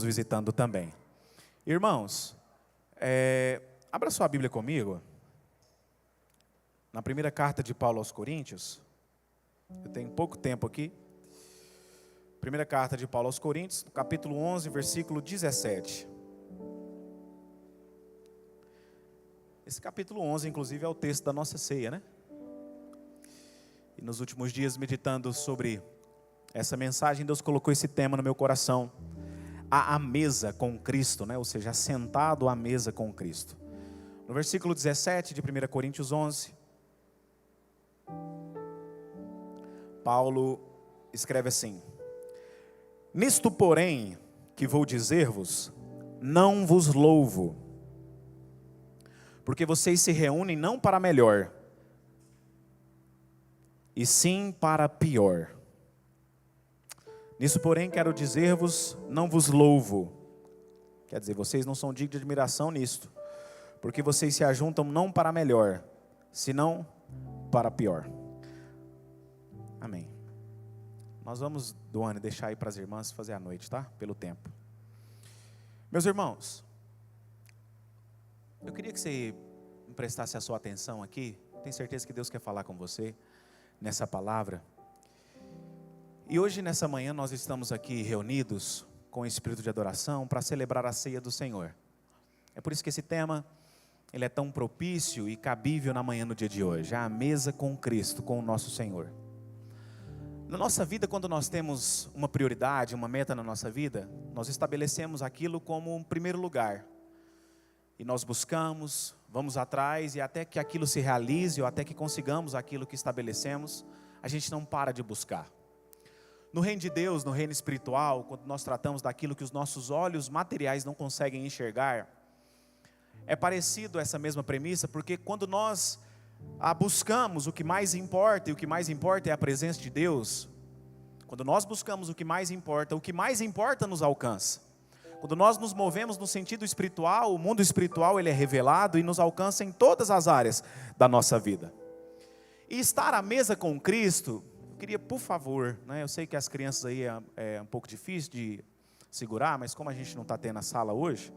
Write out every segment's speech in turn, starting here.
Visitando também. Irmãos, abra sua Bíblia comigo, na primeira carta de Paulo aos Coríntios. Eu tenho pouco tempo aqui. Primeira carta de Paulo aos Coríntios, capítulo 11, versículo 17. Esse capítulo 11, inclusive, é o texto da nossa ceia, né? E nos últimos dias, meditando sobre essa mensagem, Deus colocou esse tema no meu coração. À mesa com Cristo, né? Ou seja, sentado à mesa com Cristo. No versículo 17 de 1 Coríntios 11, Paulo escreve assim: Nisto, porém, que vou dizer-vos, não vos louvo, porque vocês se reúnem não para melhor, e sim para pior. Nisso, porém, quero dizer-vos, não vos louvo. Quer dizer, vocês não são dignos de admiração nisto, porque vocês se ajuntam não para melhor, senão para pior. Amém. Nós vamos, Duane, deixar aí para as irmãs fazer a noite, tá? Pelo tempo. Meus irmãos, eu queria que você prestasse a sua atenção aqui. Tenho certeza que Deus quer falar com você nessa palavra. E hoje, nessa manhã, nós estamos aqui reunidos com o espírito de adoração para celebrar a ceia do Senhor. É por isso que esse tema, ele é tão propício e cabível na manhã, no dia de hoje. A mesa com Cristo, com o nosso Senhor. Na nossa vida, quando nós temos uma prioridade, uma meta na nossa vida, nós estabelecemos aquilo como um primeiro lugar. E nós buscamos, vamos atrás, e até que aquilo se realize, ou até que consigamos aquilo que estabelecemos, a gente não para de buscar. No reino de Deus, no reino espiritual, quando nós tratamos daquilo que os nossos olhos materiais não conseguem enxergar, é parecido essa mesma premissa, porque quando nós buscamos o que mais importa, e o que mais importa é a presença de Deus, quando nós buscamos o que mais importa nos alcança. Quando nós nos movemos no sentido espiritual, o mundo espiritual ele é revelado e nos alcança em todas as áreas da nossa vida. E estar à mesa com Cristo, queria, por favor, né, eu sei que as crianças aí é um pouco difícil de segurar, mas como a gente não está tendo a sala hoje,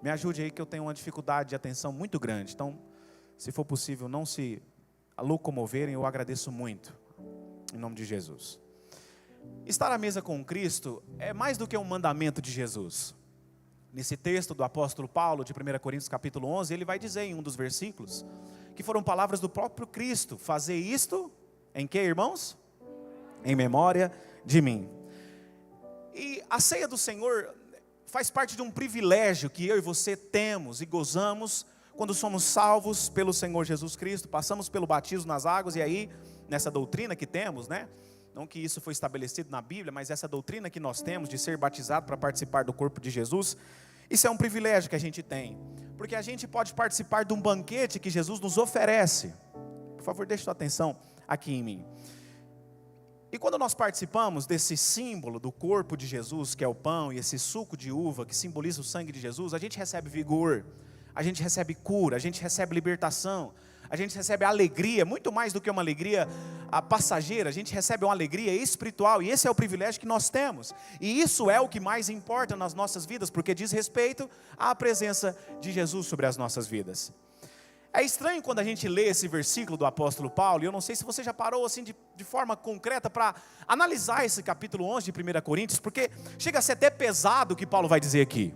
me ajude aí que eu tenho uma dificuldade de atenção muito grande. Então, se for possível, não se locomoverem, eu agradeço muito, em nome de Jesus. Estar à mesa com Cristo é mais do que um mandamento de Jesus. Nesse texto do apóstolo Paulo, de 1 Coríntios capítulo 11, ele vai dizer em um dos versículos, que foram palavras do próprio Cristo: fazer isto, em que, irmãos? Em memória de mim. E a ceia do Senhor faz parte de um privilégio que eu e você temos e gozamos quando somos salvos pelo Senhor Jesus Cristo, passamos pelo batismo nas águas. E aí, nessa doutrina que temos, né? Não que isso foi estabelecido na Bíblia, mas essa doutrina que nós temos de ser batizado para participar do corpo de Jesus, isso é um privilégio que a gente tem, porque a gente pode participar de um banquete que Jesus nos oferece. Por favor, deixe sua atenção aqui em mim. E quando nós participamos desse símbolo do corpo de Jesus, que é o pão, e esse suco de uva que simboliza o sangue de Jesus, a gente recebe vigor, a gente recebe cura, a gente recebe libertação, a gente recebe alegria, muito mais do que uma alegria passageira, a gente recebe uma alegria espiritual, e esse é o privilégio que nós temos. E isso é o que mais importa nas nossas vidas, porque diz respeito à presença de Jesus sobre as nossas vidas. É estranho quando a gente lê esse versículo do apóstolo Paulo, e eu não sei se você já parou assim de forma concreta para analisar esse capítulo 11 de 1 Coríntios, porque chega a ser até pesado o que Paulo vai dizer aqui.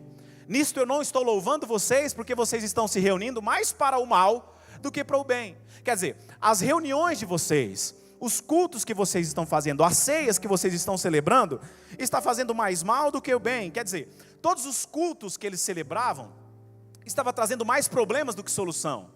Nisto eu não estou louvando vocês, porque vocês estão se reunindo mais para o mal do que para o bem. Quer dizer, as reuniões de vocês, os cultos que vocês estão fazendo, as ceias que vocês estão celebrando, está fazendo mais mal do que o bem. Quer dizer, todos os cultos que eles celebravam, estava trazendo mais problemas do que solução.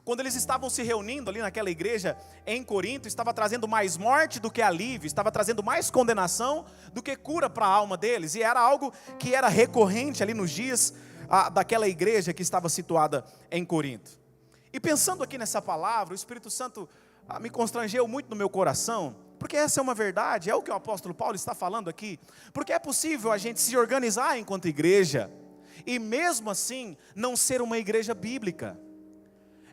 Quando eles estavam se reunindo ali naquela igreja em Corinto, estava trazendo mais morte do que alívio, estava trazendo mais condenação do que cura para a alma deles. E era algo que era recorrente ali nos dias daquela igreja que estava situada em Corinto. E pensando aqui nessa palavra, o Espírito Santo me constrangeu muito no meu coração, porque essa é uma verdade, é o que o apóstolo Paulo está falando aqui. Porque é possível a gente se organizar enquanto igreja, e mesmo assim não ser uma igreja bíblica.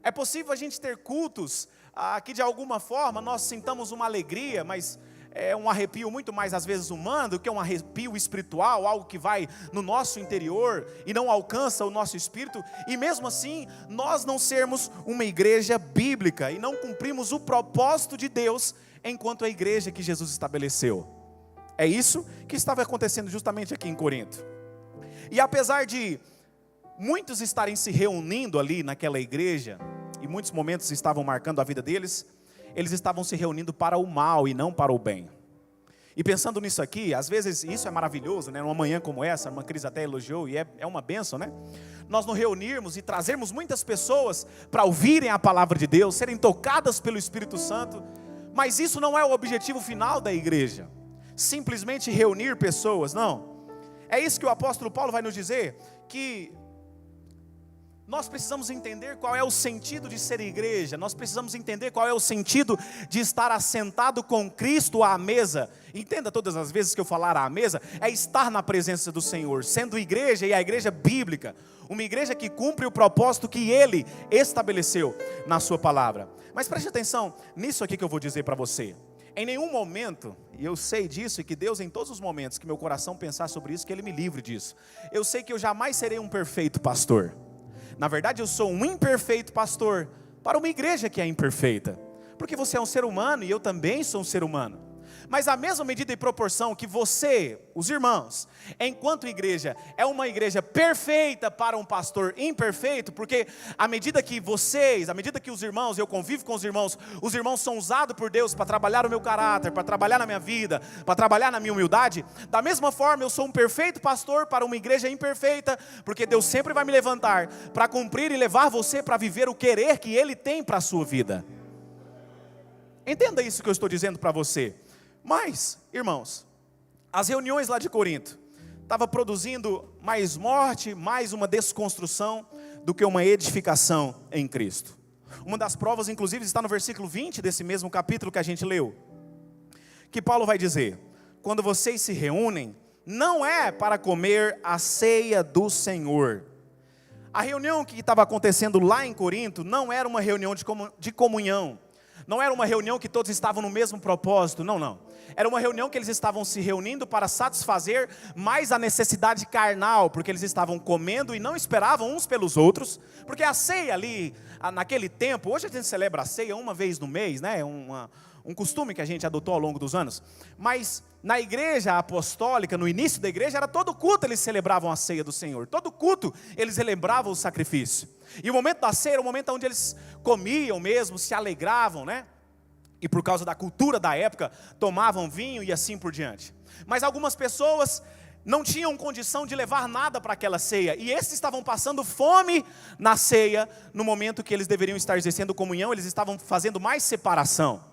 É possível a gente ter cultos que de alguma forma nós sintamos uma alegria, mas é um arrepio muito mais às vezes humano do que um arrepio espiritual, algo que vai no nosso interior e não alcança o nosso espírito, e mesmo assim nós não sermos uma igreja bíblica e não cumprimos o propósito de Deus enquanto a igreja que Jesus estabeleceu. É isso que estava acontecendo justamente aqui em Corinto. E apesar de muitos estarem se reunindo ali naquela igreja, e muitos momentos estavam marcando a vida deles, eles estavam se reunindo para o mal e não para o bem. E pensando nisso aqui, às vezes isso é maravilhoso, né? Numa manhã como essa, uma Cris até elogiou, e é uma bênção, né? Nós nos reunirmos e trazermos muitas pessoas para ouvirem a palavra de Deus, serem tocadas pelo Espírito Santo, mas isso não é o objetivo final da igreja, simplesmente reunir pessoas, não. É isso que o apóstolo Paulo vai nos dizer, que nós precisamos entender qual é o sentido de ser igreja, nós precisamos entender qual é o sentido de estar assentado com Cristo à mesa. Entenda, todas as vezes que eu falar à mesa, é estar na presença do Senhor, sendo igreja, e a igreja bíblica, uma igreja que cumpre o propósito que Ele estabeleceu na sua palavra. Mas preste atenção nisso aqui que eu vou dizer para você. Em nenhum momento, e eu sei disso, e que Deus em todos os momentos que meu coração pensar sobre isso, que Ele me livre disso. Eu sei que eu jamais serei um perfeito pastor. Na verdade, eu sou um imperfeito pastor para uma igreja que é imperfeita. Porque você é um ser humano e eu também sou um ser humano. Mas a mesma medida e proporção que você, os irmãos, enquanto igreja, é uma igreja perfeita para um pastor imperfeito, porque à medida que vocês, à medida que os irmãos, eu convivo com os irmãos são usados por Deus para trabalhar o meu caráter, para trabalhar na minha vida, para trabalhar na minha humildade, da mesma forma eu sou um perfeito pastor para uma igreja imperfeita, porque Deus sempre vai me levantar para cumprir e levar você para viver o querer que Ele tem para a sua vida. Entenda isso que eu estou dizendo para você. Mas, irmãos, as reuniões lá de Corinto estavam produzindo mais morte, mais uma desconstrução do que uma edificação em Cristo. Uma das provas, inclusive, está no versículo 20 desse mesmo capítulo que a gente leu. Que Paulo vai dizer: quando vocês se reúnem, não é para comer a ceia do Senhor. A reunião que estava acontecendo lá em Corinto não era uma reunião de comunhão. Não era uma reunião que todos estavam no mesmo propósito, não. Era uma reunião que eles estavam se reunindo para satisfazer mais a necessidade carnal, porque eles estavam comendo e não esperavam uns pelos outros, porque a ceia ali, naquele tempo, hoje a gente celebra a ceia uma vez no mês, né? Um costume que a gente adotou ao longo dos anos, mas na igreja apostólica, no início da igreja, era todo culto eles celebravam a ceia do Senhor, todo culto eles relembravam o sacrifício, e o momento da ceia era o momento onde eles comiam mesmo, se alegravam, né? E por causa da cultura da época, tomavam vinho e assim por diante. Mas algumas pessoas não tinham condição de levar nada para aquela ceia, e esses estavam passando fome na ceia, no momento que eles deveriam estar exercendo comunhão, eles estavam fazendo mais separação.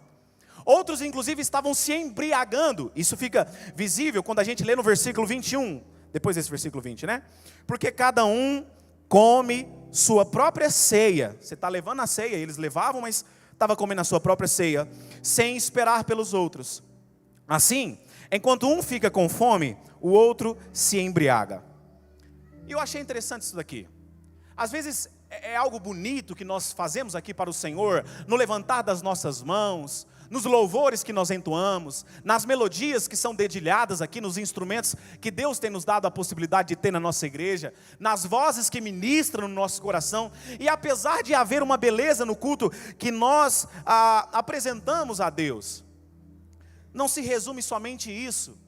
Outros inclusive estavam se embriagando, isso fica visível quando a gente lê no versículo 21, depois desse versículo 20, né? Porque cada um come sua própria ceia. Você está levando a ceia, eles levavam, mas estava comendo a sua própria ceia, sem esperar pelos outros. Assim, enquanto um fica com fome, o outro se embriaga. E eu achei interessante isso daqui. Às vezes é algo bonito que nós fazemos aqui para o Senhor, no levantar das nossas mãos, nos louvores que nós entoamos, nas melodias que são dedilhadas aqui, nos instrumentos que Deus tem nos dado a possibilidade de ter na nossa igreja, nas vozes que ministram no nosso coração, e apesar de haver uma beleza no culto que nós apresentamos a Deus, não se resume somente isso,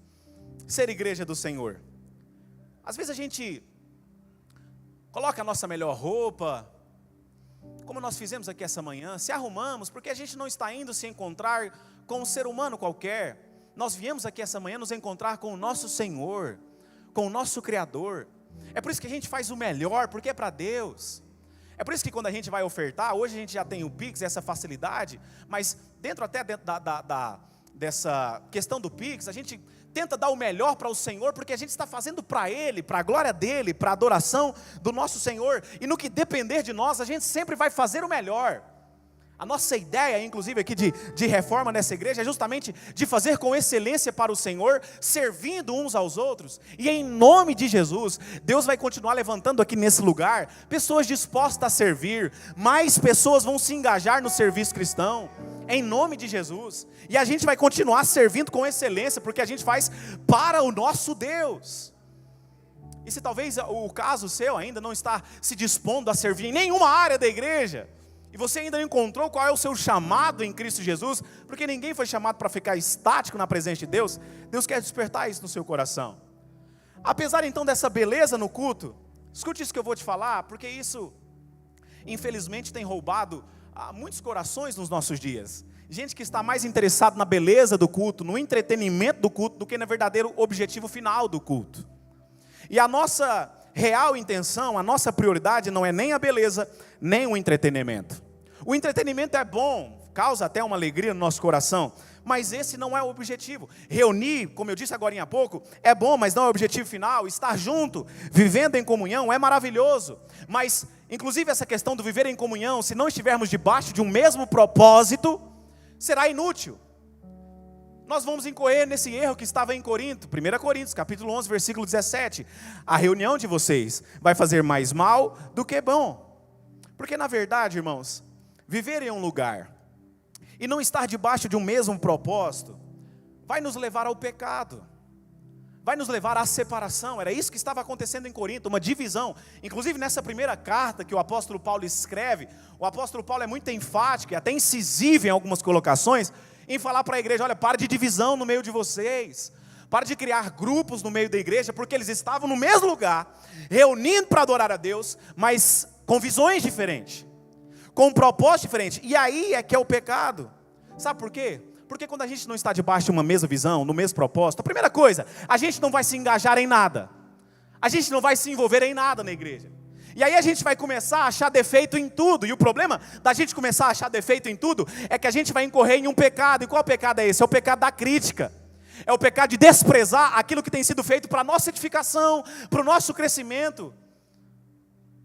ser igreja do Senhor. Às vezes a gente coloca a nossa melhor roupa, como nós fizemos aqui essa manhã, se arrumamos, porque a gente não está indo se encontrar com um ser humano qualquer. Nós viemos aqui essa manhã nos encontrar com o nosso Senhor, com o nosso Criador. É por isso que a gente faz o melhor, porque é para Deus. É por isso que quando a gente vai ofertar, hoje a gente já tem o Pix, essa facilidade, mas dentro dessa questão do Pix, a gente tenta dar o melhor para o Senhor, porque a gente está fazendo para Ele, para a glória dEle, para a adoração do nosso Senhor, e no que depender de nós, a gente sempre vai fazer o melhor. A nossa ideia, inclusive aqui de reforma nessa igreja, é justamente de fazer com excelência para o Senhor, servindo uns aos outros. E em nome de Jesus, Deus vai continuar levantando aqui nesse lugar pessoas dispostas a servir. Mais pessoas vão se engajar no serviço cristão, em nome de Jesus. E a gente vai continuar servindo com excelência, porque a gente faz para o nosso Deus. E se talvez o caso seu ainda não está se dispondo a servir em nenhuma área da igreja, e você ainda não encontrou qual é o seu chamado em Cristo Jesus, porque ninguém foi chamado para ficar estático na presença de Deus, Deus quer despertar isso no seu coração. Apesar então dessa beleza no culto, escute isso que eu vou te falar, porque isso, infelizmente, tem roubado muitos corações nos nossos dias. Gente que está mais interessado na beleza do culto, no entretenimento do culto, do que no verdadeiro objetivo final do culto. E a nossa real intenção, a nossa prioridade não é nem a beleza, nem o entretenimento. O entretenimento é bom, causa até uma alegria no nosso coração, mas esse não é o objetivo. Reunir, como eu disse agora há pouco, é bom, mas não é o objetivo final. Estar junto, vivendo em comunhão, é maravilhoso. Mas, inclusive, essa questão do viver em comunhão, se não estivermos debaixo de um mesmo propósito, será inútil. Nós vamos incorrer nesse erro que estava em Corinto, 1 Coríntios, capítulo 11, versículo 17. A reunião de vocês vai fazer mais mal do que bom. Porque na verdade, irmãos, viver em um lugar e não estar debaixo de um mesmo propósito, vai nos levar ao pecado. Vai nos levar à separação. Era isso que estava acontecendo em Corinto, uma divisão. Inclusive nessa primeira carta que o apóstolo Paulo escreve, o apóstolo Paulo é muito enfático e até incisivo em algumas colocações, em falar para a igreja, olha, para de divisão no meio de vocês, para de criar grupos no meio da igreja, porque eles estavam no mesmo lugar, reunindo para adorar a Deus, mas com visões diferentes, com um propósito diferente, e aí é que é o pecado. Sabe por quê? Porque quando a gente não está debaixo de uma mesma visão, no mesmo propósito, a primeira coisa, a gente não vai se engajar em nada, a gente não vai se envolver em nada na igreja. E aí a gente vai começar a achar defeito em tudo. E o problema da gente começar a achar defeito em tudo é que a gente vai incorrer em um pecado. E qual pecado é esse? É o pecado da crítica. É o pecado de desprezar aquilo que tem sido feito para a nossa edificação, para o nosso crescimento,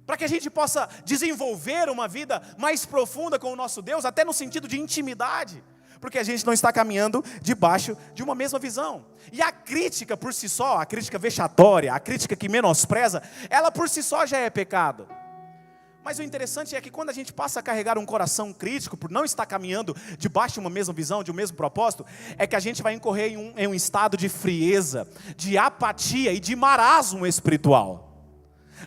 para que a gente possa desenvolver uma vida mais profunda com o nosso Deus, até no sentido de intimidade, porque a gente não está caminhando debaixo de uma mesma visão. E a crítica por si só, a crítica vexatória, a crítica que menospreza, ela por si só já é pecado. Mas o interessante é que quando a gente passa a carregar um coração crítico, por não estar caminhando debaixo de uma mesma visão, de um mesmo propósito, é que a gente vai incorrer em um estado de frieza, de apatia e de marasmo espiritual.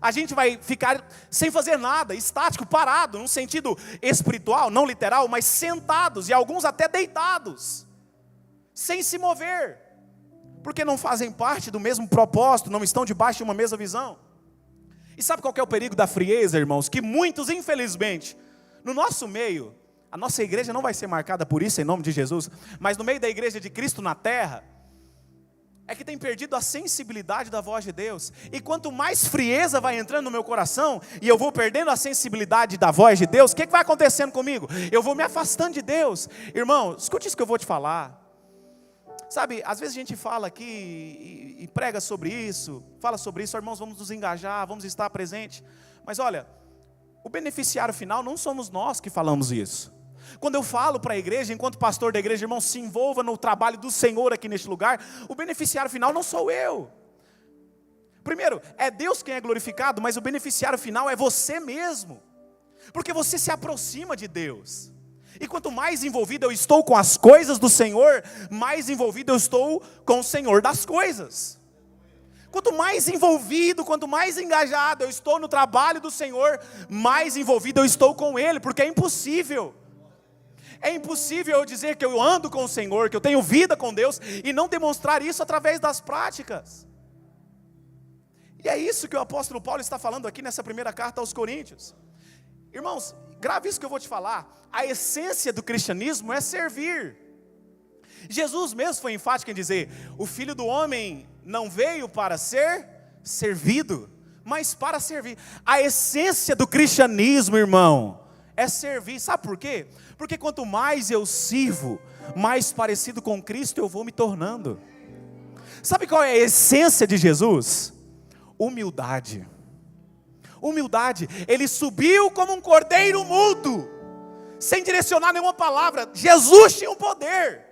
A gente vai ficar sem fazer nada, estático, parado, num sentido espiritual, não literal, mas sentados, e alguns até deitados, sem se mover, porque não fazem parte do mesmo propósito, não estão debaixo de uma mesma visão. E sabe qual que é o perigo da frieza, irmãos? Que muitos, infelizmente, no nosso meio, a nossa igreja não vai ser marcada por isso, em nome de Jesus, mas no meio da igreja de Cristo na terra, é que tem perdido a sensibilidade da voz de Deus. E quanto mais frieza vai entrando no meu coração, e eu vou perdendo a sensibilidade da voz de Deus, o que vai acontecendo comigo? Eu vou me afastando de Deus. Irmão, escute isso que eu vou te falar. Sabe, às vezes a gente fala aqui e prega sobre isso, fala sobre isso, irmãos, vamos nos engajar, vamos estar presentes. Mas olha, o beneficiário final não somos nós que falamos isso. Quando eu falo para a igreja, enquanto pastor da igreja, irmão, se envolva no trabalho do Senhor aqui neste lugar, o beneficiário final não sou eu. Primeiro, é Deus quem é glorificado, mas o beneficiário final é você mesmo, porque você se aproxima de Deus. E quanto mais envolvido eu estou com as coisas do Senhor, mais envolvido eu estou com o Senhor das coisas. Quanto mais envolvido, quanto mais engajado eu estou no trabalho do Senhor, mais envolvido eu estou com Ele, porque é impossível eu dizer que eu ando com o Senhor, que eu tenho vida com Deus, e não demonstrar isso através das práticas. E é isso que o apóstolo Paulo está falando aqui nessa primeira carta aos Coríntios. Irmãos, grave isso que eu vou te falar. A essência do cristianismo é servir. Jesus mesmo foi enfático em dizer: o Filho do Homem não veio para ser servido, mas para servir. A essência do cristianismo, irmão, é servir. Sabe por quê? Porque quanto mais eu sirvo, mais parecido com Cristo eu vou me tornando. Sabe qual é a essência de Jesus? Humildade. Humildade. Ele subiu como um cordeiro mudo, sem direcionar nenhuma palavra. Jesus tinha o poder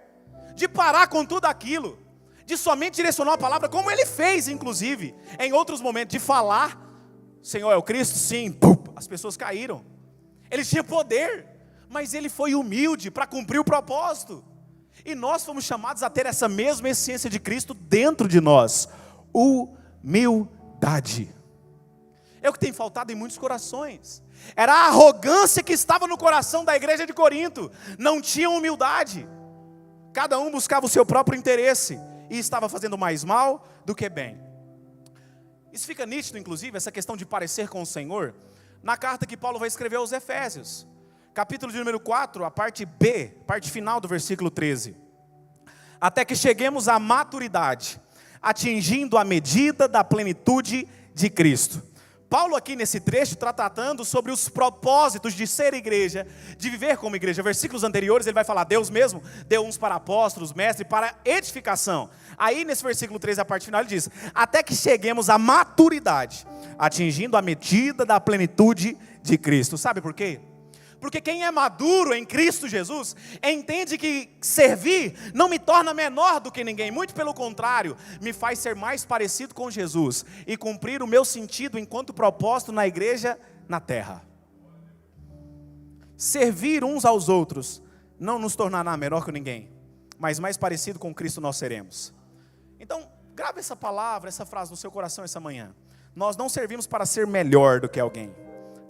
de parar com tudo aquilo, de somente direcionar a palavra, como ele fez, inclusive, em outros momentos, de falar, Senhor é o Cristo? Sim, as pessoas caíram. Ele tinha poder, mas ele foi humilde para cumprir o propósito. E nós fomos chamados a ter essa mesma essência de Cristo dentro de nós, humildade. É o que tem faltado em muitos corações. Era a arrogância que estava no coração da igreja de Corinto. Não tinha humildade. Cada um buscava o seu próprio interesse e estava fazendo mais mal do que bem. Isso fica nítido, inclusive, essa questão de parecer com o Senhor, na carta que Paulo vai escrever aos Efésios, capítulo de número 4, a parte B, parte final do versículo 13. Até que cheguemos à maturidade, atingindo a medida da plenitude de Cristo. Paulo aqui nesse trecho está tratando sobre os propósitos de ser igreja, de viver como igreja. Versículos anteriores ele vai falar, Deus mesmo deu uns para apóstolos, mestres, para edificação. Aí nesse versículo 13, a parte final, ele diz, até que cheguemos à maturidade, atingindo a medida da plenitude de Cristo. Sabe por quê? Porque quem é maduro em Cristo Jesus, entende que servir não me torna menor do que ninguém. Muito pelo contrário, me faz ser mais parecido com Jesus e cumprir o meu sentido enquanto propósito na igreja, na terra. Servir uns aos outros não nos tornará menor que ninguém, mas mais parecido com Cristo nós seremos. Então, grave essa palavra, essa frase no seu coração essa manhã. Nós não servimos para ser melhor do que alguém.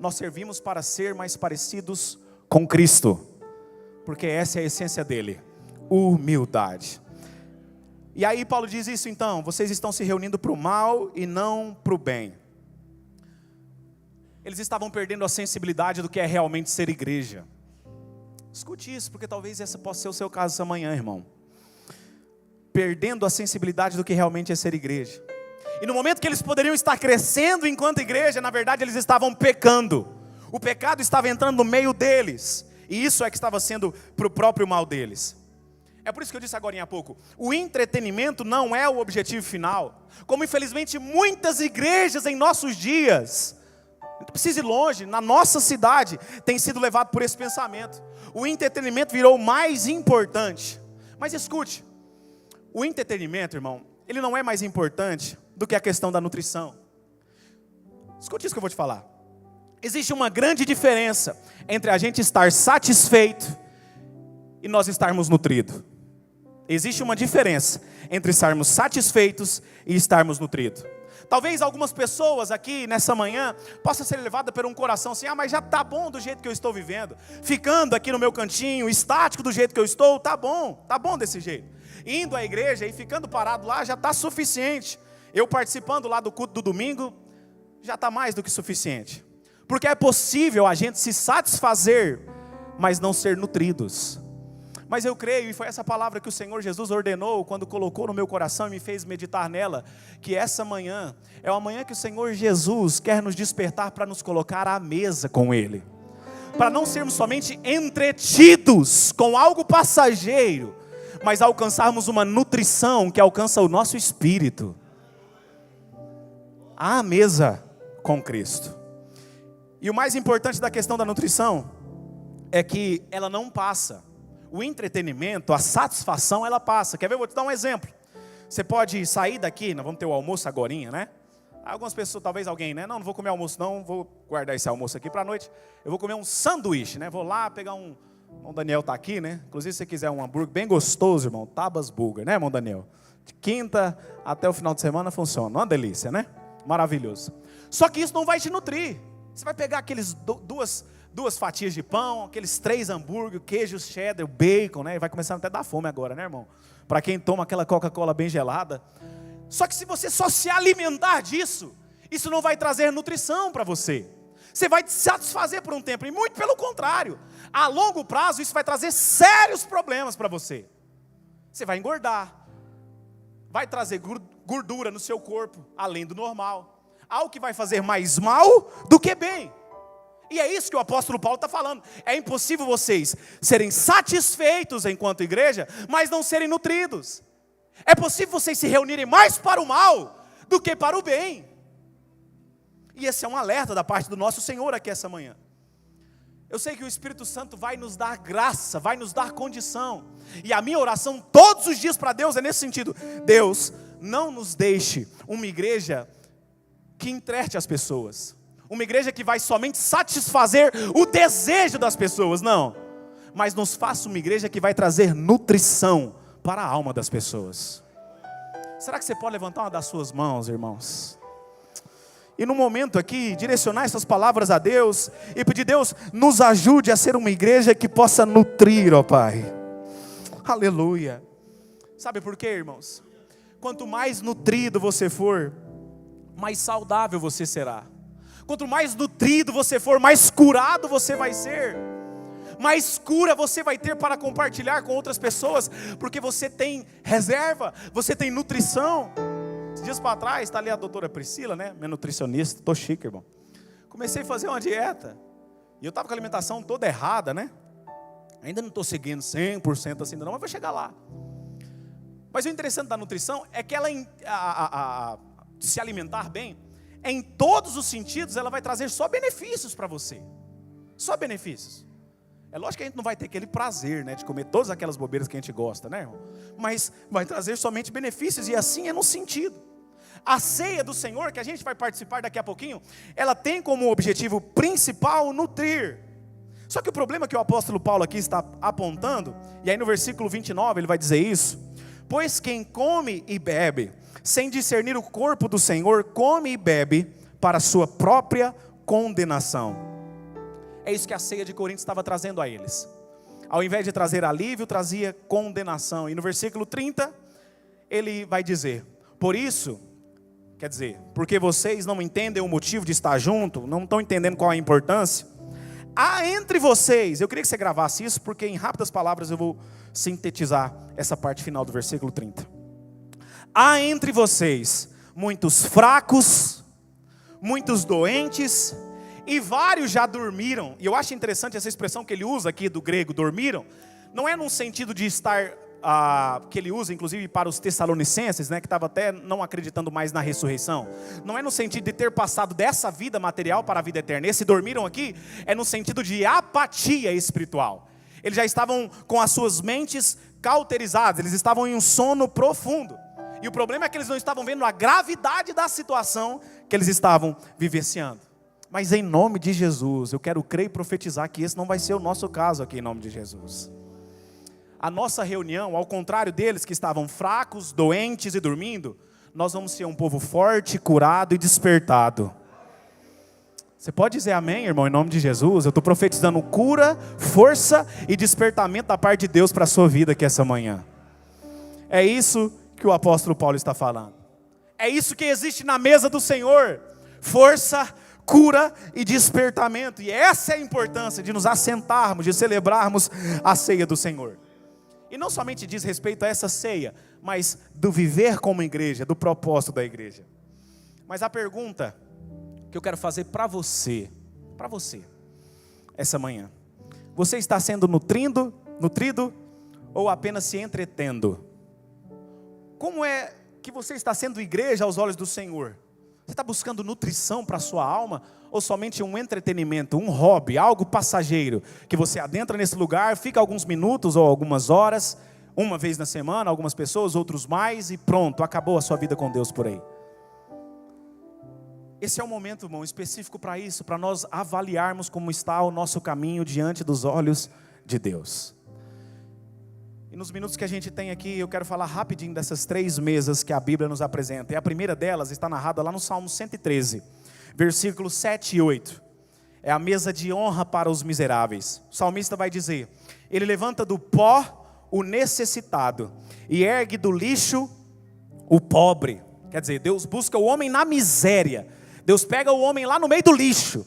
Nós servimos para ser mais parecidos com Cristo, porque essa é a essência dele, humildade. E aí Paulo diz isso então, vocês estão se reunindo para o mal e não para o bem. Eles estavam perdendo a sensibilidade do que é realmente ser igreja. Escute isso, porque talvez esse possa ser o seu caso essa manhã, irmão. Perdendo a sensibilidade do que realmente é ser igreja. E no momento que eles poderiam estar crescendo enquanto igreja, na verdade eles estavam pecando. O pecado estava entrando no meio deles. E isso é que estava sendo para o próprio mal deles. É por isso que eu disse agora há pouco, o entretenimento não é o objetivo final. Como infelizmente muitas igrejas em nossos dias, não precisa ir longe, na nossa cidade, tem sido levado por esse pensamento. O entretenimento virou mais importante. Mas escute, o entretenimento, irmão, ele não é mais importante do que a questão da nutrição. Escute isso que eu vou te falar. Existe uma grande diferença entre a gente estar satisfeito e nós estarmos nutridos. Existe uma diferença entre estarmos satisfeitos e estarmos nutridos. Talvez algumas pessoas aqui nessa manhã possam ser levadas por um coração assim, mas já está bom do jeito que eu estou vivendo. Ficando aqui no meu cantinho, estático do jeito que eu estou, tá bom desse jeito. Indo à igreja e ficando parado lá já está suficiente. Eu participando lá do culto do domingo, já está mais do que suficiente. Porque é possível a gente se satisfazer, mas não ser nutridos. Mas eu creio, e foi essa palavra que o Senhor Jesus ordenou, quando colocou no meu coração e me fez meditar nela, que essa manhã, é uma manhã que o Senhor Jesus quer nos despertar para nos colocar à mesa com Ele. Para não sermos somente entretidos com algo passageiro, mas alcançarmos uma nutrição que alcança o nosso espírito. À mesa com Cristo. E o mais importante da questão da nutrição é que ela não passa. O entretenimento, a satisfação, ela passa. Quer ver? Eu vou te dar um exemplo. Você pode sair daqui, nós vamos ter o almoço agorinha, né? Algumas pessoas, talvez alguém, né? Não vou comer almoço não, vou guardar esse almoço aqui para a noite. Eu vou comer um sanduíche, né? Vou lá pegar um... O Daniel está aqui, né? Inclusive se você quiser um hambúrguer bem gostoso, irmão, Tabas Burger, né, irmão Daniel? De quinta até o final de semana funciona. Uma delícia, né? Maravilhoso. Só que isso não vai te nutrir. Você vai pegar aqueles duas fatias de pão, aqueles 3 hambúrguer, queijo cheddar, bacon, né? Vai começando até a dar fome agora, né, irmão? Para quem toma aquela Coca-Cola bem gelada. Só que se você só se alimentar disso, isso não vai trazer nutrição para você. Você vai te satisfazer por um tempo, e muito pelo contrário. A longo prazo, isso vai trazer sérios problemas para você. Você vai engordar. Vai trazer gordura no seu corpo, além do normal. Algo que vai fazer mais mal do que bem. E é isso que o apóstolo Paulo está falando. É impossível vocês serem satisfeitos enquanto igreja, mas não serem nutridos. É possível vocês se reunirem mais para o mal do que para o bem. E esse é um alerta da parte do nosso Senhor aqui essa manhã. Eu sei que o Espírito Santo vai nos dar graça, vai nos dar condição. E a minha oração todos os dias para Deus é nesse sentido. Deus, não nos deixe uma igreja que entrete as pessoas. Uma igreja que vai somente satisfazer o desejo das pessoas, não. Mas nos faça uma igreja que vai trazer nutrição para a alma das pessoas. Será que você pode levantar uma das suas mãos, irmãos? E no momento aqui, direcionar essas palavras a Deus e pedir: Deus, nos ajude a ser uma igreja que possa nutrir, ó Pai. Aleluia. Sabe por quê, irmãos? Quanto mais nutrido você for, mais saudável você será. Quanto mais nutrido você for, mais curado você vai ser. Mais cura você vai ter para compartilhar com outras pessoas, porque você tem reserva, você tem nutrição. Dias para trás, está ali a doutora Priscila, né? Minha nutricionista, tô chique, irmão. Comecei a fazer uma dieta, e eu estava com a alimentação toda errada, né? Ainda não estou seguindo 100% assim não, mas vou chegar lá. Mas o interessante da nutrição é que ela, se alimentar bem, em todos os sentidos, ela vai trazer só benefícios para você. Só benefícios. É lógico que a gente não vai ter aquele prazer, né, de comer todas aquelas bobeiras que a gente gosta, né, irmão? Mas vai trazer somente benefícios, e assim é no sentido. A ceia do Senhor, que a gente vai participar daqui a pouquinho, ela tem como objetivo principal nutrir. Só que o problema que o apóstolo Paulo aqui está apontando, e aí no versículo 29 ele vai dizer isso: pois quem come e bebe, sem discernir o corpo do Senhor, come e bebe para a sua própria condenação. É isso que a ceia de Corinto estava trazendo a eles. Ao invés de trazer alívio, trazia condenação. E no versículo 30, ele vai dizer: por isso, quer dizer, porque vocês não entendem o motivo de estar junto, não estão entendendo qual é a importância, há entre vocês, eu queria que você gravasse isso, porque em rápidas palavras eu vou sintetizar essa parte final do versículo 30. Há entre vocês muitos fracos, muitos doentes, e vários já dormiram. E eu acho interessante essa expressão que ele usa aqui do grego, dormiram. Não é num sentido de estar, que ele usa inclusive para os tessalonicenses, né, que estava até não acreditando mais na ressurreição. Não é no sentido de ter passado dessa vida material para a vida eterna. Esse dormiram aqui é no sentido de apatia espiritual. Eles já estavam com as suas mentes cauterizadas, eles estavam em um sono profundo. E o problema é que eles não estavam vendo a gravidade da situação que eles estavam vivenciando. Mas em nome de Jesus, eu quero crer e profetizar que esse não vai ser o nosso caso aqui em nome de Jesus. A nossa reunião, ao contrário deles que estavam fracos, doentes e dormindo, nós vamos ser um povo forte, curado e despertado. Você pode dizer amém, irmão, em nome de Jesus? Eu estou profetizando cura, força e despertamento da parte de Deus para a sua vida aqui essa manhã. É isso que o apóstolo Paulo está falando. É isso que existe na mesa do Senhor: força, cura e despertamento. E essa é a importância de nos assentarmos, de celebrarmos a ceia do Senhor. E não somente diz respeito a essa ceia, mas do viver como igreja, do propósito da igreja. Mas a pergunta que eu quero fazer para você, essa manhã: você está sendo nutrido ou apenas se entretendo? Como é que você está sendo igreja aos olhos do Senhor? Você está buscando nutrição para a sua alma, ou somente um entretenimento, um hobby, algo passageiro, que você adentra nesse lugar, fica alguns minutos ou algumas horas, uma vez na semana, algumas pessoas, outros mais, e pronto, acabou a sua vida com Deus por aí? Esse é o momento, irmão, específico para isso, para nós avaliarmos como está o nosso caminho diante dos olhos de Deus. E nos minutos que a gente tem aqui, eu quero falar rapidinho dessas 3 mesas que a Bíblia nos apresenta. E a primeira delas está narrada lá no Salmo 113, versículos 7 e 8. É a mesa de honra para os miseráveis. O salmista vai dizer: ele levanta do pó o necessitado e ergue do lixo o pobre. Quer dizer, Deus busca o homem na miséria. Deus pega o homem lá no meio do lixo.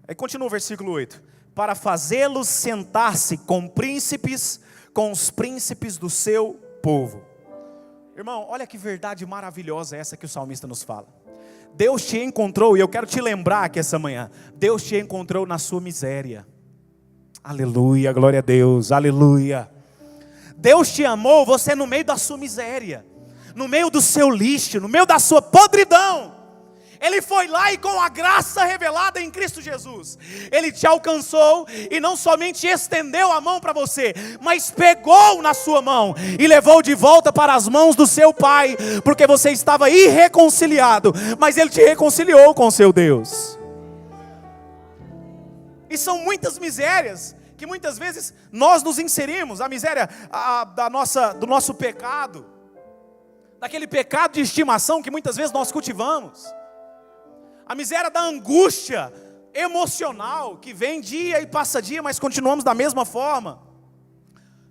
Aí continua o versículo 8: para fazê-los sentar-se com os príncipes do seu povo. Irmão, olha que verdade maravilhosa essa que o salmista nos fala. Deus te encontrou, e eu quero te lembrar aqui essa manhã, Deus te encontrou na sua miséria. Aleluia, glória a Deus, aleluia. Deus te amou, você no meio da sua miséria, no meio do seu lixo, no meio da sua podridão. Ele foi lá e com a graça revelada em Cristo Jesus, Ele te alcançou e não somente estendeu a mão para você, mas pegou na sua mão e levou de volta para as mãos do seu Pai, porque você estava irreconciliado, mas Ele te reconciliou com o seu Deus. E são muitas misérias que muitas vezes nós nos inserimos, a miséria do nosso pecado, daquele pecado de estimação que muitas vezes nós cultivamos. A miséria da angústia emocional, que vem dia e passa dia, mas continuamos da mesma forma.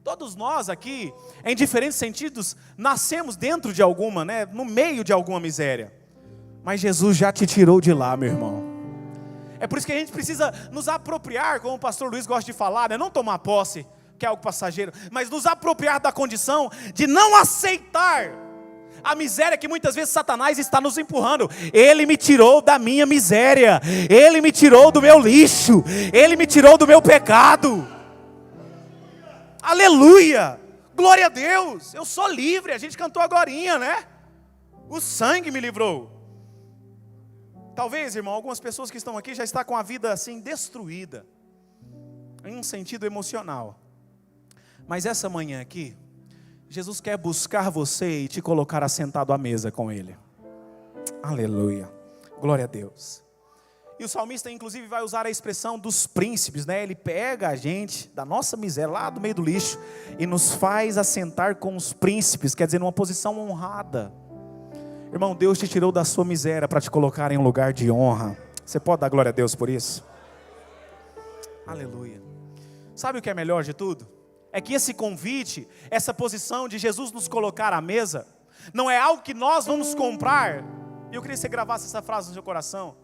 Todos nós aqui, em diferentes sentidos, nascemos dentro de alguma, no meio de alguma miséria. Mas Jesus já te tirou de lá, meu irmão. É por isso que a gente precisa nos apropriar, como o pastor Luiz gosta de falar, não tomar posse, que é algo passageiro, mas nos apropriar da condição de não aceitar a miséria que muitas vezes Satanás está nos empurrando. Ele me tirou da minha miséria, Ele me tirou do meu lixo, Ele me tirou do meu pecado. Aleluia, glória a Deus, eu sou livre. A gente cantou agorinha, O sangue me livrou. Talvez, irmão, algumas pessoas que estão aqui já estão com a vida assim destruída, em um sentido emocional. Mas essa manhã aqui, Jesus quer buscar você e te colocar assentado à mesa com Ele. Aleluia, glória a Deus. E o salmista inclusive vai usar a expressão dos príncipes, Ele pega a gente da nossa miséria, lá do meio do lixo, e nos faz assentar com os príncipes, quer dizer, numa posição honrada. Irmão, Deus te tirou da sua miséria para te colocar em um lugar de honra. Você pode dar glória a Deus por isso? Aleluia. Sabe o que é melhor de tudo? É que esse convite, essa posição de Jesus nos colocar à mesa, não é algo que nós vamos comprar. E eu queria que você gravasse essa frase no seu coração.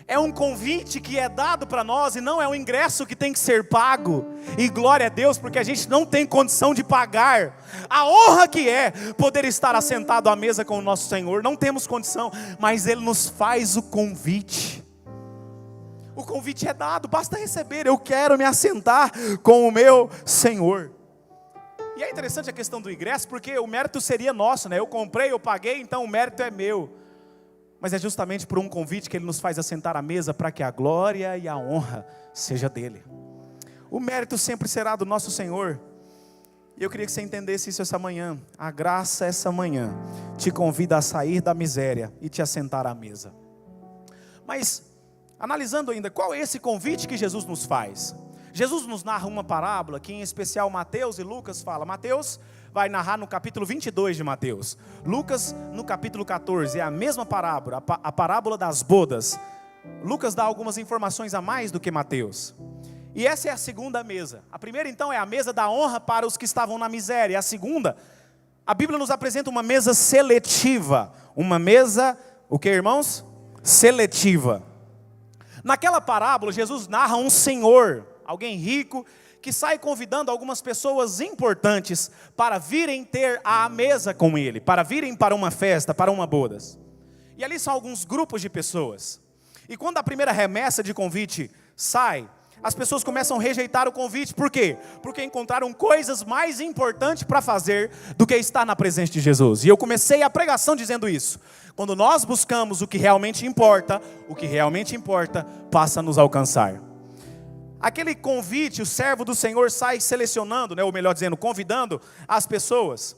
É um convite que é dado para nós e não é um ingresso que tem que ser pago. E glória a Deus, porque a gente não tem condição de pagar a honra que é poder estar assentado à mesa com o nosso Senhor. Não temos condição, mas Ele nos faz o convite. O convite é dado, basta receber. Eu quero me assentar com o meu Senhor. E é interessante a questão do ingresso, porque o mérito seria nosso, Eu comprei, eu paguei, então o mérito é meu. Mas é justamente por um convite que Ele nos faz assentar à mesa, para que a glória e a honra seja dEle. O mérito sempre será do nosso Senhor. E eu queria que você entendesse isso essa manhã. A graça essa manhã te convida a sair da miséria e te assentar à mesa. Mas, analisando ainda, qual é esse convite que Jesus nos faz? Jesus nos narra uma parábola que em especial Mateus e Lucas falam. Mateus vai narrar no capítulo 22 de Mateus. Lucas no capítulo 14, é a mesma parábola, a parábola das bodas. Lucas dá algumas informações a mais do que Mateus. E essa é a segunda mesa. A primeira então é a mesa da honra para os que estavam na miséria. A segunda, a Bíblia nos apresenta uma mesa seletiva. Uma mesa, o que, irmãos? Seletiva. Naquela parábola, Jesus narra um senhor, alguém rico, que sai convidando algumas pessoas importantes para virem ter à mesa com ele, para virem para uma festa, para uma bodas. E ali são alguns grupos de pessoas. E quando a primeira remessa de convite sai, as pessoas começam a rejeitar o convite. Por quê? Porque encontraram coisas mais importantes para fazer do que estar na presença de Jesus. E eu comecei a pregação dizendo isso. Quando nós buscamos o que realmente importa passa a nos alcançar. Aquele convite, o servo do Senhor sai selecionando, ou melhor dizendo, convidando as pessoas.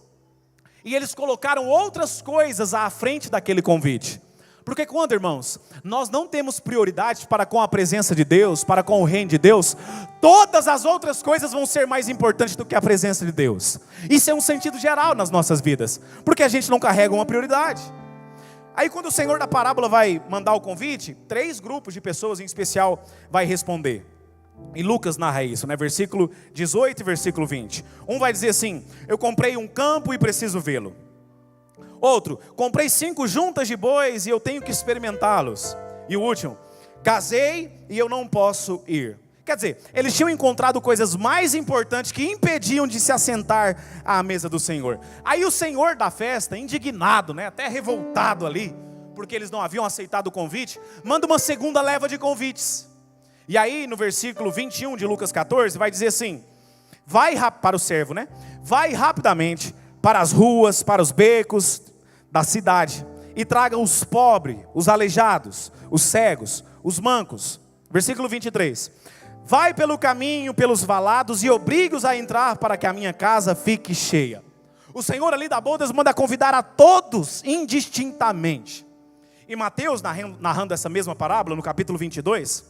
E eles colocaram outras coisas à frente daquele convite. Porque quando, irmãos, nós não temos prioridade para com a presença de Deus, para com o reino de Deus, todas as outras coisas vão ser mais importantes do que a presença de Deus. Isso é um sentido geral nas nossas vidas, porque a gente não carrega uma prioridade. Aí quando o Senhor da parábola vai mandar o convite, 3 grupos de pessoas em especial vai responder. E Lucas narra isso, versículo 18 e versículo 20. Um vai dizer assim: eu comprei um campo e preciso vê-lo. Outro: comprei 5 juntas de bois e eu tenho que experimentá-los. E o último: casei e eu não posso ir. Quer dizer, eles tinham encontrado coisas mais importantes que impediam de se assentar à mesa do Senhor. Aí o Senhor da festa, indignado, até revoltado ali, porque eles não haviam aceitado o convite, manda uma segunda leva de convites. E aí no versículo 21 de Lucas 14 vai dizer assim: vai para o servo, vai rapidamente para as ruas, para os becos da cidade, e traga os pobres, os aleijados, os cegos, os mancos. Versículo 23. Vai pelo caminho, pelos valados, e obrigue-os a entrar para que a minha casa fique cheia. O Senhor ali da bodas manda convidar a todos indistintamente. E Mateus, narrando essa mesma parábola, no capítulo 22,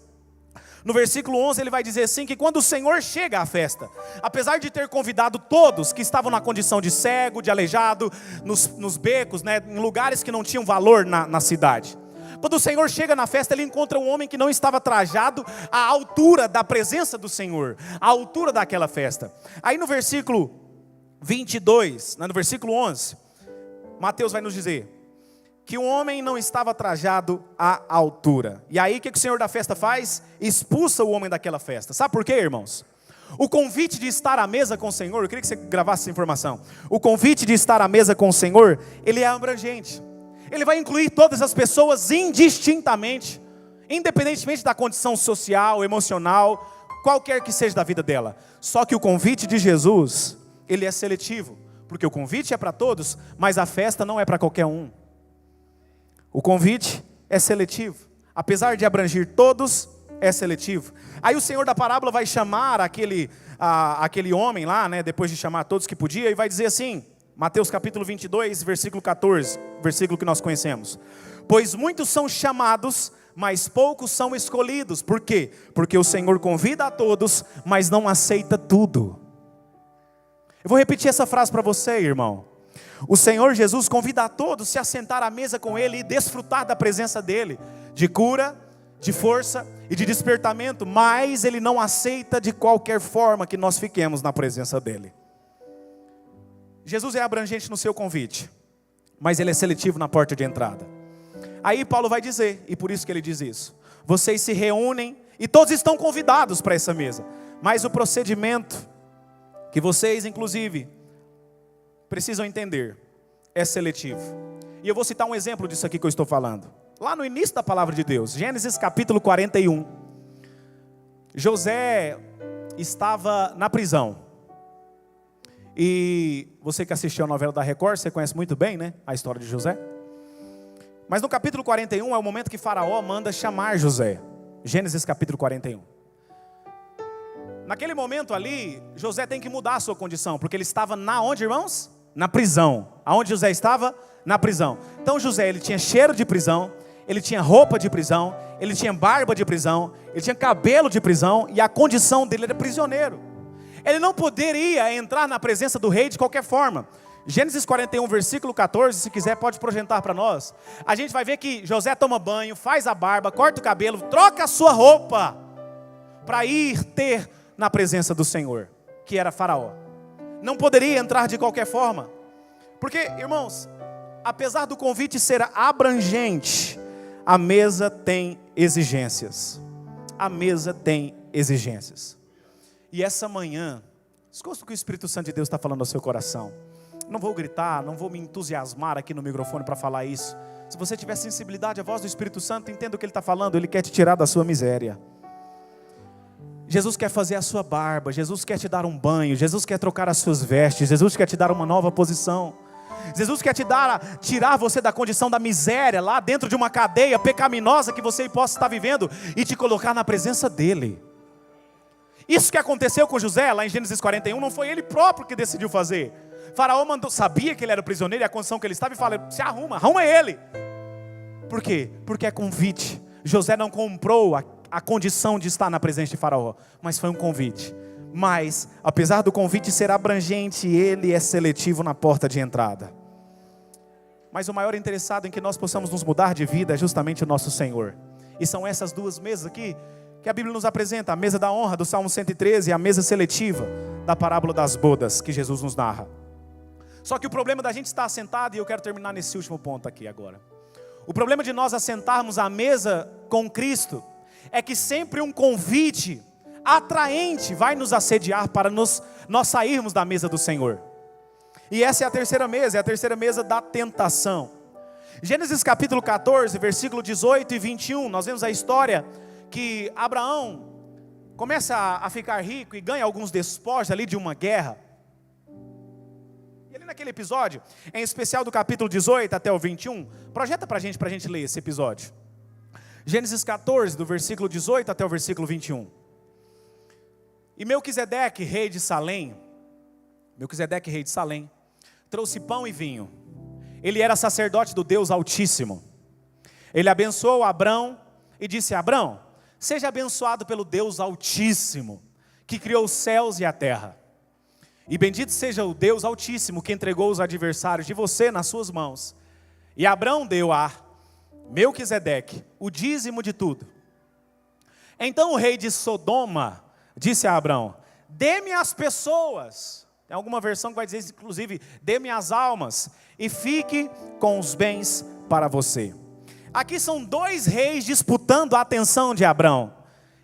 no versículo 11, ele vai dizer assim, que quando o Senhor chega à festa, apesar de ter convidado todos que estavam na condição de cego, de aleijado, nos becos, né, em lugares que não tinham valor na cidade. Quando o Senhor chega na festa, ele encontra um homem que não estava trajado à altura da presença do Senhor, à altura daquela festa. Aí no versículo 22, no versículo 11, Mateus vai nos dizer que o homem não estava trajado à altura. E aí o que o Senhor da festa faz? Expulsa o homem daquela festa. Sabe por quê, irmãos? O convite de estar à mesa com o Senhor, eu queria que você gravasse essa informação. O convite de estar à mesa com o Senhor, ele é abrangente. Ele vai incluir todas as pessoas indistintamente, independentemente da condição social, emocional, qualquer que seja da vida dela. Só que o convite de Jesus, ele é seletivo, porque o convite é para todos, mas a festa não é para qualquer um. O convite é seletivo, apesar de abranger todos, é seletivo. Aí o Senhor da parábola vai chamar aquele homem lá, né, depois de chamar todos que podia, e vai dizer assim, Mateus capítulo 22, versículo 14, versículo que nós conhecemos. Pois muitos são chamados, mas poucos são escolhidos. Por quê? Porque o Senhor convida a todos, mas não aceita tudo. Eu vou repetir essa frase para você, irmão. O Senhor Jesus convida a todos a se assentar à mesa com Ele e desfrutar da presença dEle, de cura, de força e de despertamento, mas Ele não aceita de qualquer forma que nós fiquemos na presença dEle. Jesus é abrangente no seu convite, mas Ele é seletivo na porta de entrada. Aí Paulo vai dizer, e por isso que ele diz isso, vocês se reúnem e todos estão convidados para essa mesa, mas o procedimento que vocês inclusive precisam entender é seletivo. E eu vou citar um exemplo disso aqui que eu estou falando. Lá no início da palavra de Deus, Gênesis capítulo 41, José estava na prisão. E você que assistiu a novela da Record, você conhece muito bem, né, a história de José. Mas no capítulo 41 é o momento que Faraó manda chamar José. Gênesis capítulo 41. Naquele momento ali, José tem que mudar a sua condição, porque ele estava na onde, irmãos? Na prisão. Aonde José estava? Na prisão. Então José, ele tinha cheiro de prisão, ele tinha roupa de prisão, ele tinha barba de prisão, ele tinha cabelo de prisão, e a condição dele era prisioneiro. Ele não poderia entrar na presença do rei de qualquer forma. Gênesis 41, versículo 14, se quiser pode projetar para nós. A gente vai ver que José toma banho, faz a barba, corta o cabelo, troca a sua roupa, para ir ter na presença do Senhor, que era Faraó. Não poderia entrar de qualquer forma. Porque, irmãos, apesar do convite ser abrangente, a mesa tem exigências. A mesa tem exigências. E essa manhã, escuta o que o Espírito Santo de Deus está falando ao seu coração. Não vou gritar, não vou me entusiasmar aqui no microfone para falar isso. Se você tiver sensibilidade à voz do Espírito Santo, entenda o que Ele está falando. Ele quer te tirar da sua miséria. Jesus quer fazer a sua barba, Jesus quer te dar um banho, Jesus quer trocar as suas vestes, Jesus quer te dar uma nova posição. Jesus quer tirar você da condição da miséria, lá dentro de uma cadeia pecaminosa que você possa estar vivendo, e te colocar na presença dEle. Isso que aconteceu com José, lá em Gênesis 41, não foi ele próprio que decidiu fazer. Faraó sabia que ele era prisioneiro e a condição que ele estava, e falou, se arruma ele. Por quê? Porque é convite. José não comprou a condição de estar na presença de Faraó, mas foi um convite. Mas, apesar do convite ser abrangente, ele é seletivo na porta de entrada. Mas o maior interessado em que nós possamos nos mudar de vida é justamente o nosso Senhor. E são essas duas mesas aqui que a Bíblia nos apresenta, a mesa da honra do Salmo 113 e a mesa seletiva da parábola das bodas que Jesus nos narra. Só que o problema da gente estar assentado, e eu quero terminar nesse último ponto aqui agora. O problema de nós assentarmos à mesa com Cristo é que sempre um convite atraente vai nos assediar para nós sairmos da mesa do Senhor. E essa é a terceira mesa da tentação. Gênesis capítulo 14, versículo 18 e 21, nós vemos a história que Abraão começa a ficar rico e ganha alguns despojos ali de uma guerra. E ele naquele episódio, em especial do capítulo 18 até o 21, projeta para a gente ler esse episódio. Gênesis 14, do versículo 18 até o versículo 21. E Melquisedeque, rei de Salém, trouxe pão e vinho. Ele era sacerdote do Deus Altíssimo. Ele abençoou Abrão e disse: Abrão, seja abençoado pelo Deus Altíssimo, que criou os céus e a terra. E bendito seja o Deus Altíssimo, que entregou os adversários de você nas suas mãos. E Abrão deu a Melquisedeque o dízimo de tudo. Então o rei de Sodoma disse a Abrão: dê-me as pessoas. Tem alguma versão que vai dizer, inclusive, dê-me as almas e fique com os bens para você. Aqui são dois reis disputando a atenção de Abrão.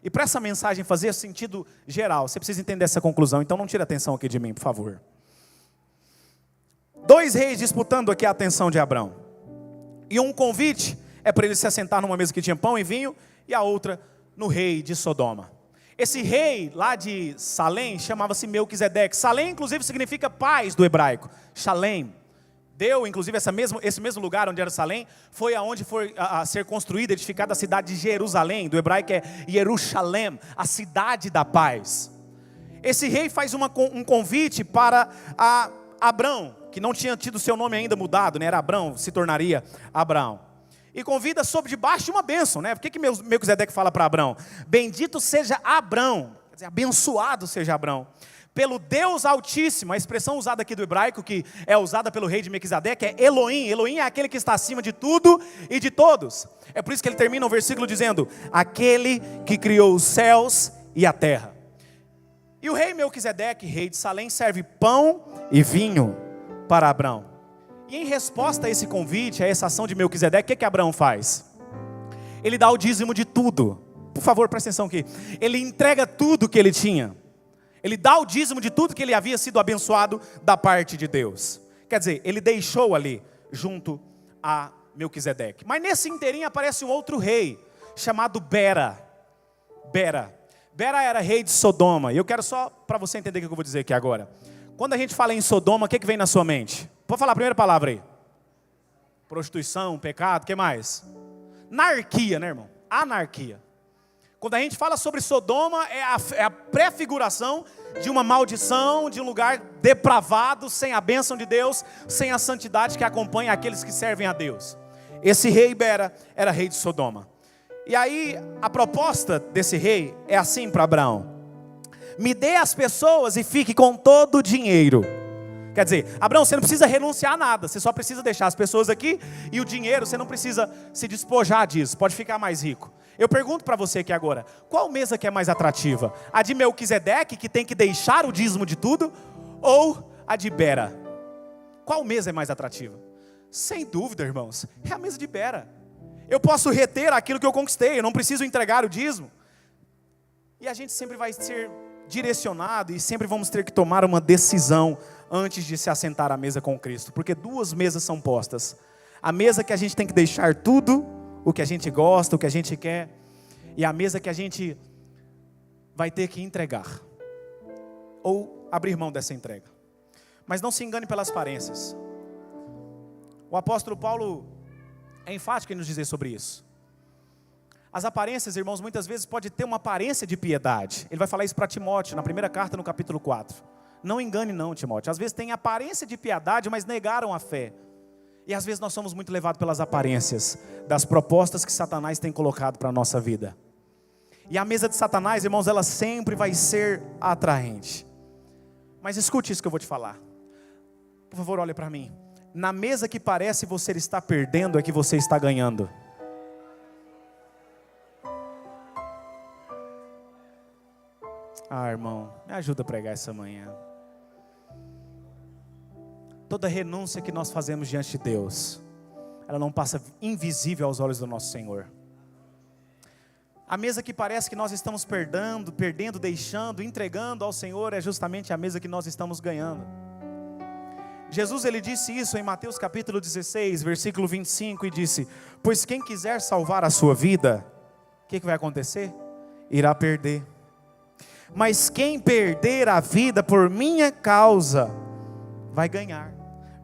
E para essa mensagem fazer sentido geral, você precisa entender essa conclusão, então não tire a atenção aqui de mim, por favor. Dois reis disputando aqui a atenção de Abrão. E um convite é para ele se assentar numa mesa que tinha pão e vinho, e a outra no rei de Sodoma. Esse rei lá de Salém chamava-se Melquisedeque. Salém, inclusive, significa paz do hebraico. Shalem. Deu, inclusive, esse mesmo lugar onde era Salém, foi aonde foi a ser construída, edificada a cidade de Jerusalém. Do hebraico é Yerushalem, a cidade da paz. Esse rei faz um convite para Abrão, que não tinha tido seu nome ainda mudado, né? Era Abrão, se tornaria Abrão. E convida sob debaixo de uma bênção, né? Por que Melquisedeque fala para Abrão? Bendito seja Abrão, quer dizer, abençoado seja Abrão, pelo Deus Altíssimo. A expressão usada aqui do hebraico, que é usada pelo rei de Melquisedeque, é Elohim. Elohim é aquele que está acima de tudo e de todos. É por isso que ele termina o versículo dizendo: aquele que criou os céus e a terra. E o rei Melquisedeque, rei de Salém, serve pão e vinho para Abrão. E em resposta a esse convite, a essa ação de Melquisedeque, o que Abrão faz? Ele dá o dízimo de tudo. Por favor, presta atenção aqui. Ele entrega tudo que ele tinha. Ele dá o dízimo de tudo que ele havia sido abençoado da parte de Deus. Quer dizer, ele deixou ali, junto a Melquisedeque. Mas nesse inteirinho aparece um outro rei, chamado Bera. Bera era rei de Sodoma. E eu quero só, para você entender o que eu vou dizer aqui agora. Quando a gente fala em Sodoma, o que vem na sua mente? Vou falar a primeira palavra aí. Prostituição, pecado, o que mais? Anarquia, né, irmão? Anarquia. Quando a gente fala sobre Sodoma, é a prefiguração de uma maldição, de um lugar depravado, sem a bênção de Deus, sem a santidade que acompanha aqueles que servem a Deus. Esse rei Bera era rei de Sodoma. E aí, a proposta desse rei é assim para Abraão: me dê as pessoas e fique com todo o dinheiro. Quer dizer, Abraão, você não precisa renunciar a nada, você só precisa deixar as pessoas aqui, e o dinheiro, você não precisa se despojar disso, pode ficar mais rico. Eu pergunto para você aqui agora, qual mesa que é mais atrativa? A de Melquisedeque, que tem que deixar o dízimo de tudo, ou a de Bera? Qual mesa é mais atrativa? Sem dúvida, irmãos, é a mesa de Bera. Eu posso reter aquilo que eu conquistei, eu não preciso entregar o dízimo. E a gente sempre vai ser direcionado, e sempre vamos ter que tomar uma decisão antes de se assentar à mesa com Cristo, porque duas mesas são postas: a mesa que a gente tem que deixar tudo, o que a gente gosta, o que a gente quer, e a mesa que a gente vai ter que entregar, ou abrir mão dessa entrega. Mas não se engane pelas aparências. O apóstolo Paulo é enfático em nos dizer sobre isso. As aparências, irmãos, muitas vezes pode ter uma aparência de piedade. Ele vai falar isso para Timóteo, na primeira carta, no capítulo 4. Não engane não, Timóteo. Às vezes tem aparência de piedade, mas negaram a fé. E às vezes nós somos muito levados pelas aparências das propostas que Satanás tem colocado para a nossa vida. E a mesa de Satanás, irmãos, ela sempre vai ser atraente. Mas escute isso que eu vou te falar. Por favor, olhe para mim. Na mesa que parece você estar perdendo, é que você está ganhando. Ah, irmão, me ajuda a pregar essa manhã. Toda renúncia que nós fazemos diante de Deus, ela não passa invisível aos olhos do nosso Senhor. A mesa que parece que nós estamos perdendo, deixando, entregando ao Senhor, é justamente a mesa que nós estamos ganhando. Jesus, ele disse isso em Mateus capítulo 16, versículo 25, e disse: pois quem quiser salvar a sua vida, o que vai acontecer? Irá perder. Mas quem perder a vida por minha causa, vai ganhar.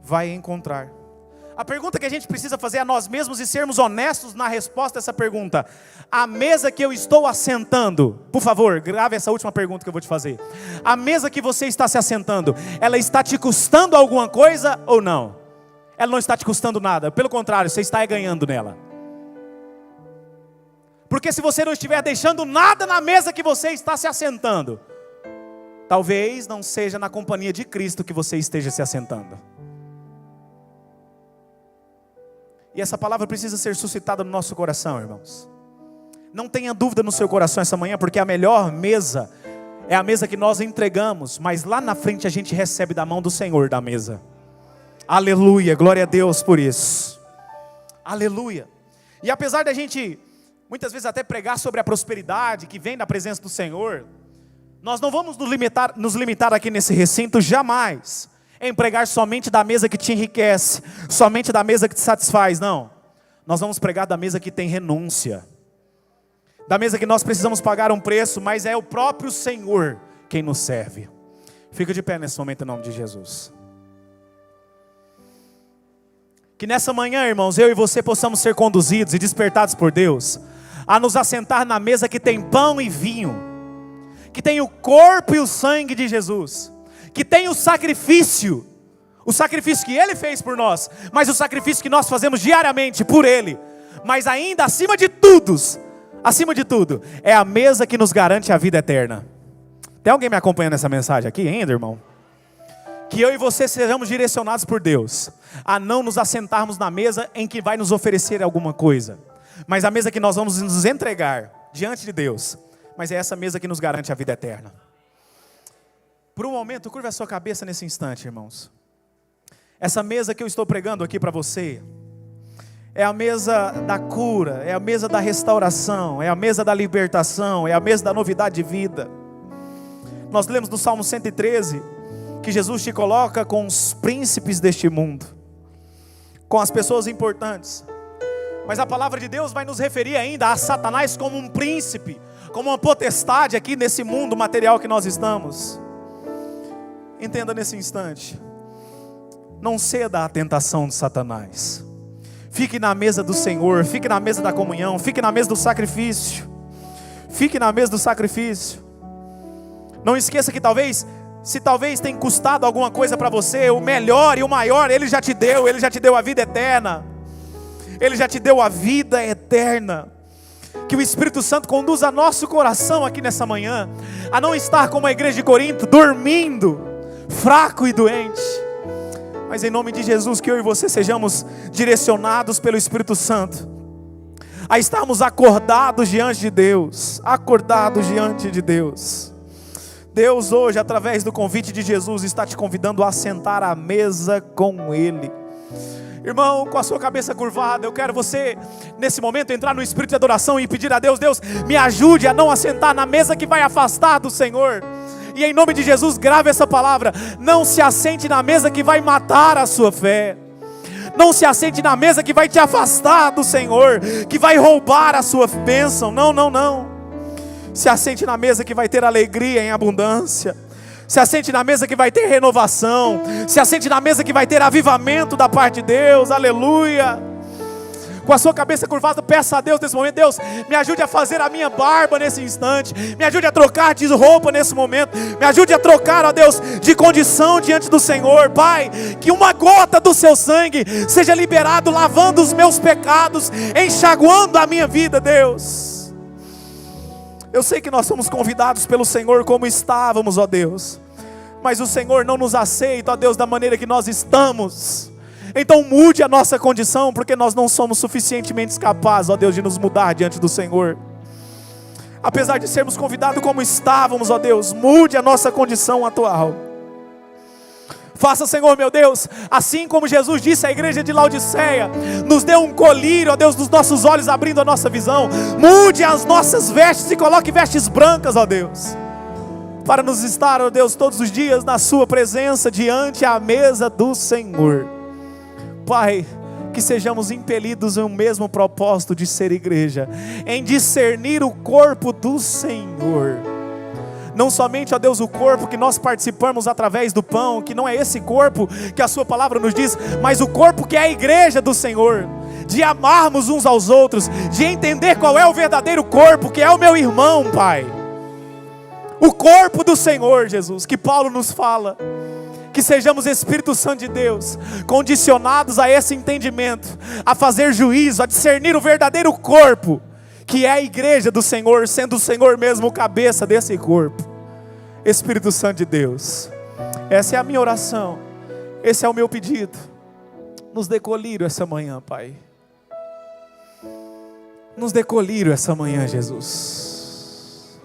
vai encontrar. A pergunta que a gente precisa fazer a nós mesmos e sermos honestos na resposta a essa pergunta: a mesa que eu estou assentando, por favor, grave essa última pergunta que eu vou te fazer. A mesa que você está se assentando, ela está te custando alguma coisa ou não? Ela não está te custando nada, pelo contrário, você está ganhando nela. Porque se você não estiver deixando nada na mesa que você está se assentando, talvez não seja na companhia de Cristo que você esteja se assentando. E essa palavra precisa ser suscitada no nosso coração, irmãos. Não tenha dúvida no seu coração essa manhã, porque a melhor mesa é a mesa que nós entregamos, mas lá na frente a gente recebe da mão do Senhor da mesa. Aleluia, glória a Deus por isso. Aleluia. E apesar da gente muitas vezes até pregar sobre a prosperidade que vem da presença do Senhor, nós não vamos nos limitar aqui nesse recinto jamais em pregar somente da mesa que te enriquece, somente da mesa que te satisfaz, não. Nós vamos pregar da mesa que tem renúncia, da mesa que nós precisamos pagar um preço, mas é o próprio Senhor quem nos serve. Fica de pé nesse momento em nome de Jesus. Que nessa manhã, irmãos, eu e você possamos ser conduzidos e despertados por Deus a nos assentar na mesa que tem pão e vinho, que tem o corpo e o sangue de Jesus, que tem o sacrifício que Ele fez por nós, mas o sacrifício que nós fazemos diariamente por Ele. Mas ainda acima de tudo, é a mesa que nos garante a vida eterna. Tem alguém me acompanhando nessa mensagem aqui ainda, irmão? Que eu e você sejamos direcionados por Deus a não nos assentarmos na mesa em que vai nos oferecer alguma coisa, mas a mesa que nós vamos nos entregar diante de Deus. Mas é essa mesa que nos garante a vida eterna. Por um momento, curva a sua cabeça nesse instante, irmãos. Essa mesa que eu estou pregando aqui para você é a mesa da cura, é a mesa da restauração, é a mesa da libertação, é a mesa da novidade de vida. Nós lemos no Salmo 113 que Jesus te coloca com os príncipes deste mundo, com as pessoas importantes. Mas a palavra de Deus vai nos referir ainda a Satanás como um príncipe, como uma potestade aqui nesse mundo material que nós estamos. Entenda nesse instante, não ceda à tentação de Satanás. Fique na mesa do Senhor, fique na mesa da comunhão, fique na mesa do sacrifício. Fique na mesa do sacrifício. Não esqueça que se talvez tenha custado alguma coisa para você, o melhor e o maior Ele já te deu a vida eterna. Ele já te deu a vida eterna. Que o Espírito Santo conduza nosso coração aqui nessa manhã a não estar como a igreja de Corinto, dormindo, fraco e doente, mas em nome de Jesus, que eu e você sejamos direcionados pelo Espírito Santo a estarmos acordados diante de Deus. Deus hoje, através do convite de Jesus, está te convidando a sentar à mesa com Ele. Irmão, com a sua cabeça curvada, eu quero você, nesse momento, entrar no espírito de adoração e pedir a Deus: Deus, me ajude a não assentar na mesa que vai afastar do Senhor. E em nome de Jesus, grave essa palavra: não se assente na mesa que vai matar a sua fé. Não se assente na mesa que vai te afastar do Senhor, que vai roubar a sua bênção. Não. Se assente na mesa que vai ter alegria em abundância. Se assente na mesa que vai ter renovação. Se assente na mesa que vai ter avivamento da parte de Deus. Aleluia. Com a sua cabeça curvada, peça a Deus nesse momento: Deus, me ajude a fazer a minha barba nesse instante. Me ajude a trocar de roupa nesse momento. Me ajude a trocar, ó Deus, de condição diante do Senhor. Pai, que uma gota do seu sangue seja liberado, lavando os meus pecados, enxaguando a minha vida, Deus. Eu sei que nós somos convidados pelo Senhor como estávamos, ó Deus, mas o Senhor não nos aceita, ó Deus, da maneira que nós estamos. Então mude a nossa condição, porque nós não somos suficientemente capazes, ó Deus, de nos mudar diante do Senhor. Apesar de sermos convidados como estávamos, ó Deus, mude a nossa condição atual. Faça, Senhor meu Deus, assim como Jesus disse à igreja de Laodiceia, nos dê um colírio, ó Deus, dos nossos olhos, abrindo a nossa visão. Mude as nossas vestes e coloque vestes brancas, ó Deus, para nos estar, ó Deus, todos os dias na sua presença, diante à mesa do Senhor. Pai, que sejamos impelidos em um mesmo propósito de ser igreja, em discernir o corpo do Senhor. não somente, ó Deus, o corpo que nós participamos através do pão, que não é esse corpo que a sua palavra nos diz, mas o corpo que é a igreja do Senhor, de amarmos uns aos outros, de entender qual é o verdadeiro corpo, que é o meu irmão, Pai, o corpo do Senhor, Jesus, que Paulo nos fala, que sejamos Espírito Santo de Deus, condicionados a esse entendimento, a fazer juízo, a discernir o verdadeiro corpo, que é a igreja do Senhor, sendo o Senhor mesmo o cabeça desse corpo. Espírito Santo de Deus, essa é a minha oração, esse é o meu pedido. Nos dê colírio essa manhã, Pai. Nos dê colírio essa manhã, Jesus.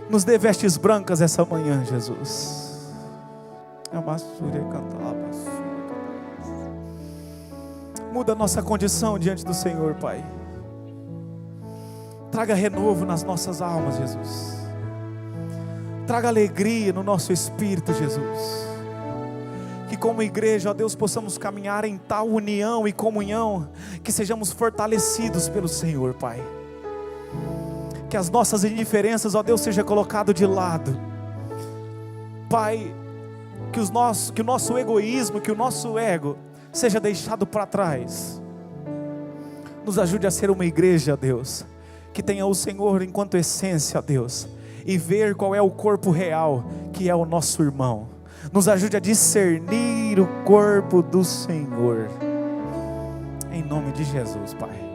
Nos dê vestes brancas essa manhã, Jesus. Muda a nossa condição diante do Senhor, Pai. Traga renovo nas nossas almas, Jesus. Traga alegria no nosso espírito, Jesus. Que como igreja, ó Deus, possamos caminhar em tal união e comunhão, que sejamos fortalecidos pelo Senhor, Pai. Que as nossas indiferenças, ó Deus, seja colocado de lado, Pai. Que o nosso egoísmo, que o nosso ego seja deixado para trás. Nos ajude a ser uma igreja, Deus, que tenha o Senhor enquanto essência, Deus, e ver qual é o corpo real, que é o nosso irmão. Nos ajude a discernir o corpo do Senhor, em nome de Jesus, Pai.